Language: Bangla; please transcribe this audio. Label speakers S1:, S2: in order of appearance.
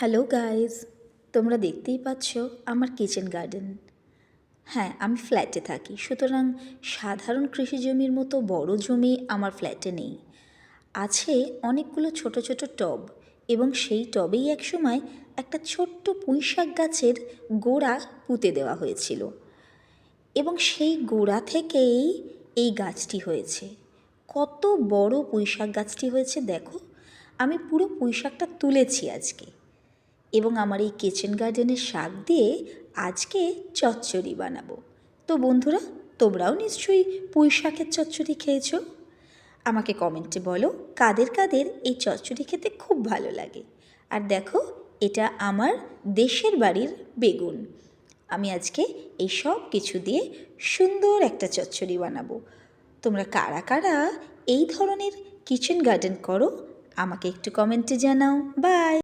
S1: হ্যালো গাইজ, তোমরা দেখতেই পাচ্ছ আমার কিচেন গার্ডেন। হ্যাঁ, আমি ফ্ল্যাটে থাকি, সুতরাং সাধারণ কৃষি জমির মতো বড় জমি আমার ফ্ল্যাটে নেই। আছে অনেকগুলো ছোট ছোট টব, এবং সেই টবেই একসময় একটা ছোট্ট পুঁইশাক গাছের গোড়া পুঁতে দেওয়া হয়েছিল, এবং সেই গোড়া থেকেই এই গাছটি হয়েছে। কত বড় পুঁইশাক গাছটি হয়েছে দেখো। আমি পুরো পুঁইশাকটা তুলেছি আজকে, এবং আমার এই কিচেন গার্ডেনের শাক দিয়ে আজকে চচ্চড়ি বানাবো। তো বন্ধুরা, তোমরাও নিশ্চয়ই পুঁই শাকের চচ্চড়ি খেয়েছো। আমাকে কমেন্টে বলো কাদের কাদের এই চচ্চড়ি খেতে খুব ভালো লাগে। আর দেখো, এটা আমার দেশের বাড়ির বেগুন। আমি আজকে এই সব কিছু দিয়ে সুন্দর একটা চচ্চড়ি বানাবো। তোমরা কারা কারা এই ধরনের কিচেন গার্ডেন করো আমাকে একটু কমেন্টে জানাও। বাই।